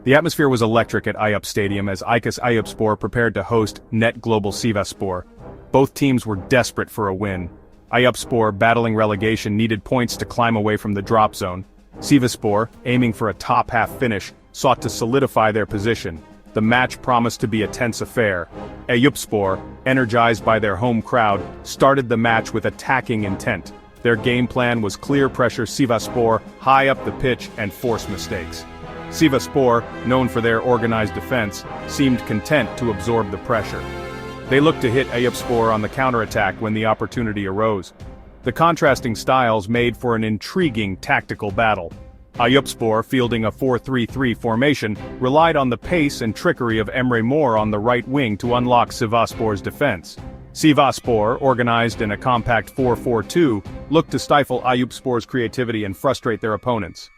The atmosphere was electric at iUp Stadium as ikas Eyüpspor prepared to host Net Global Sivasspor. Both teams were desperate for a win. Eyüpspor, battling relegation, needed points to climb away from the drop zone. Sivasspor, aiming for a top-half finish, sought to solidify their position. The match promised to be a tense affair. Eyüpspor, energized by their home crowd, started the match with attacking intent. Their game plan was clear pressure Sivasspor high up the pitch and force mistakes. Sivasspor, known for their organized defense, seemed content to absorb the pressure. They looked to hit Eyüpspor on the counterattack when the opportunity arose. The contrasting styles made for an intriguing tactical battle. Eyüpspor, fielding a 4-3-3 formation, relied on the pace and trickery of Emre Mor on the right wing to unlock Sivasspor's defense. Sivasspor, organized in a compact 4-4-2, looked to stifle Eyüpspor's creativity and frustrate their opponents.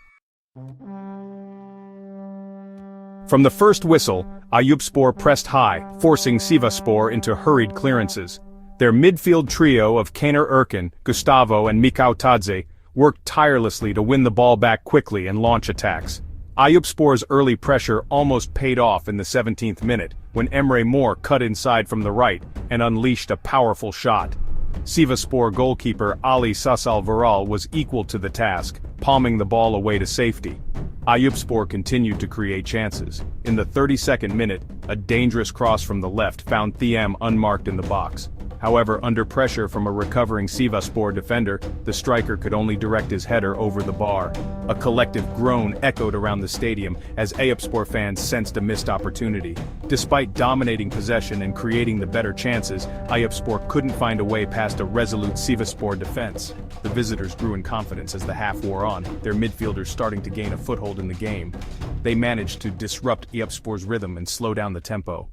From the first whistle, Eyüpspor pressed high, forcing Sivasspor into hurried clearances. Their midfield trio of Caner Erkin, Gustavo and Mikau Tadze worked tirelessly to win the ball back quickly and launch attacks. Eyüpspor's early pressure almost paid off in the 17th minute, when Emre Mor cut inside from the right and unleashed a powerful shot. Sivasspor goalkeeper Ali Sasal Vural was equal to the task, palming the ball away to safety. Eyüpspor continued to create chances. In the 32nd minute, a dangerous cross from the left found Thiam unmarked in the box. However, under pressure from a recovering Sivasspor defender, the striker could only direct his header over the bar. A collective groan echoed around the stadium as Eyüpspor fans sensed a missed opportunity. Despite dominating possession and creating the better chances, Eyüpspor couldn't find a way past a resolute Sivasspor defense. The visitors grew in confidence as the half wore on, their midfielders starting to gain a foothold in the game. They managed to disrupt Eyüpspor's rhythm and slow down the tempo.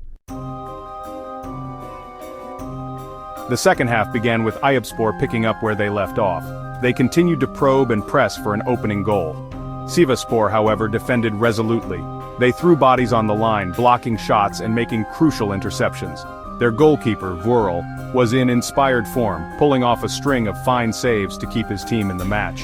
The second half began with Eyüpspor picking up where they left off. They continued to probe and press for an opening goal. Sivasspor, however, defended resolutely. They threw bodies on the line, blocking shots and making crucial interceptions. Their goalkeeper, Vural, was in inspired form, pulling off a string of fine saves to keep his team in the match.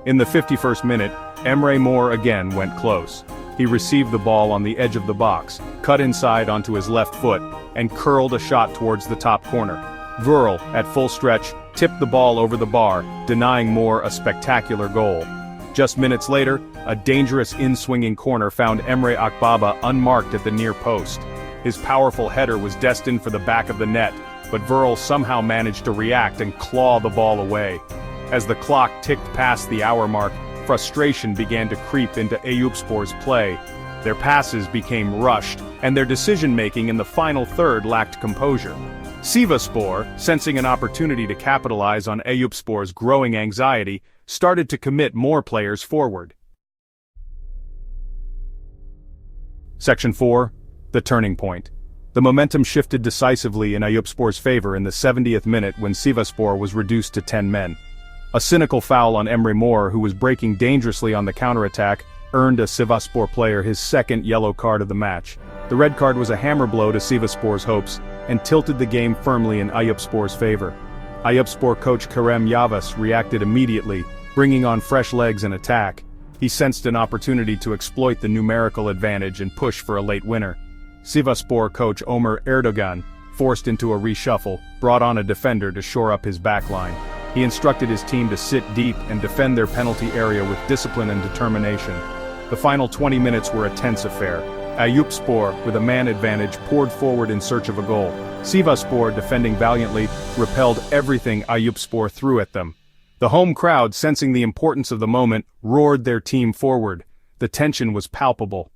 In the 51st minute, Emre Mor again went close. He received the ball on the edge of the box, cut inside onto his left foot, and curled a shot towards the top corner. Vural, at full stretch, tipped the ball over the bar, denying Mor a spectacular goal. Just minutes later, a dangerous in-swinging corner found Emre Akbaba unmarked at the near post. His powerful header was destined for the back of the net, but Vural somehow managed to react and claw the ball away. As the clock ticked past the hour mark, frustration began to creep into Eyüpspor's play. Their passes became rushed, and their decision-making in the final third lacked composure. Sivasspor, sensing an opportunity to capitalize on Eyüpspor's growing anxiety, started to commit more players forward. Section 4. The turning point. The momentum shifted decisively in Eyüpspor's favor in the 70th minute when Sivasspor was reduced to 10 men. A cynical foul on Emre Mor, who was breaking dangerously on the counterattack, earned a Sivasspor player his second yellow card of the match. The red card was a hammer blow to Sivasspor's hopes, and tilted the game firmly in Eyüpspor's favor. Eyüpspor coach Kerem Yavas reacted immediately, bringing on fresh legs in attack. He sensed an opportunity to exploit the numerical advantage and push for a late winner. Sivasspor coach Ömer Erdogan, forced into a reshuffle, brought on a defender to shore up his backline. He instructed his team to sit deep and defend their penalty area with discipline and determination. The final 20 minutes were a tense affair. Eyüpspor, with a man advantage, poured forward in search of a goal. Sivasspor, defending valiantly, repelled everything Eyüpspor threw at them. The home crowd, sensing the importance of the moment, roared their team forward. The tension was palpable.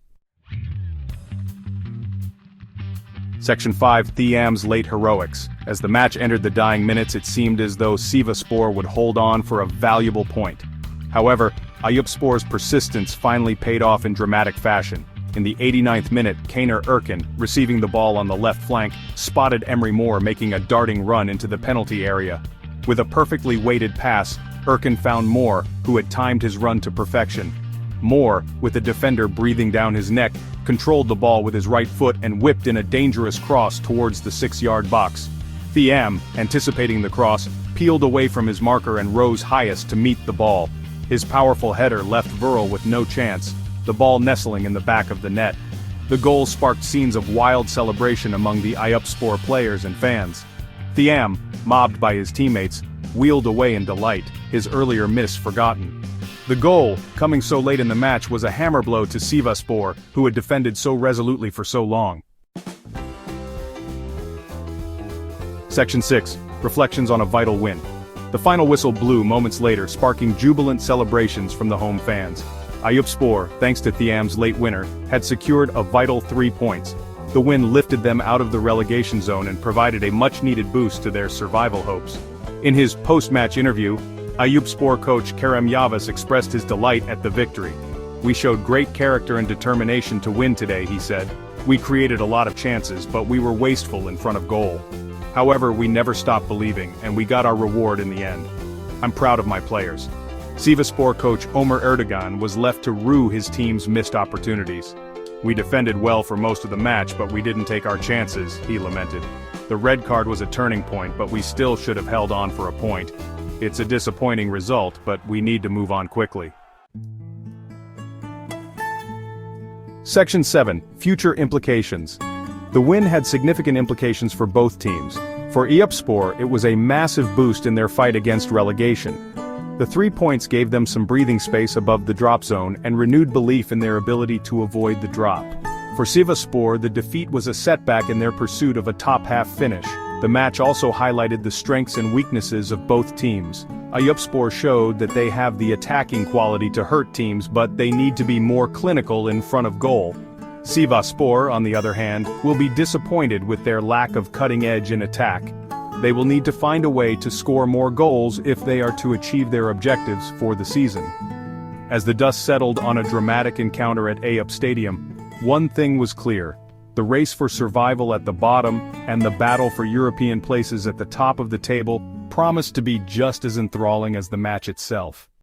Section 5. Thiam's late heroics. As the match entered the dying minutes, it seemed as though Sivasspor would hold on for a valuable point. However, Eyüpspor's persistence finally paid off in dramatic fashion. In the 89th minute, Caner Erkin, receiving the ball on the left flank, spotted Emre Mor making a darting run into the penalty area. With a perfectly weighted pass, Erkin found Mor, who had timed his run to perfection. Mor, with the defender breathing down his neck, controlled the ball with his right foot and whipped in a dangerous cross towards the 6-yard box. Thiam, anticipating the cross, peeled away from his marker and rose highest to meet the ball. His powerful header left Vural with no chance. the ball nestling in the back of the net. The goal sparked scenes of wild celebration among the Eyüpspor players and fans. Thiam, mobbed by his teammates, wheeled away in delight, his earlier miss forgotten. The goal, coming so late in the match, was a hammer blow to Sivasspor, who had defended so resolutely for so long. Section 6. Reflections on a vital win. The final whistle blew moments later, sparking jubilant celebrations from the home fans. Eyüpspor, thanks to Thiam's late winner, had secured a vital 3 points. The win lifted them out of the relegation zone and provided a much-needed boost to their survival hopes. In his post-match interview, Eyüpspor coach Kerem Yavuz expressed his delight at the victory. "We showed great character and determination to win today," he said. "We created a lot of chances, but we were wasteful in front of goal. However, we never stopped believing, and we got our reward in the end. I'm proud of my players." Sivasspor coach Ömer Erdogan was left to rue his team's missed opportunities. "We defended well for most of the match, but we didn't take our chances," he lamented. "The red card was a turning point, but we still should have held on for a point. It's a disappointing result, but we need to move on quickly." Section 7. Future implications. The win had significant implications for both teams. For Eyüpspor, it was a massive boost in their fight against relegation. The 3 points gave them some breathing space above the drop zone and renewed belief in their ability to avoid the drop. For Sivasspor, the defeat was a setback in their pursuit of a top-half finish. The match also highlighted the strengths and weaknesses of both teams. Eyüpspor showed that they have the attacking quality to hurt teams, but they need to be more clinical in front of goal. Sivasspor, on the other hand, will be disappointed with their lack of cutting edge in attack. They will need to find a way to score more goals if they are to achieve their objectives for the season. As the dust settled on a dramatic encounter at Eyüp Stadium, one thing was clear: the race for survival at the bottom and the battle for European places at the top of the table promised to be just as enthralling as the match itself.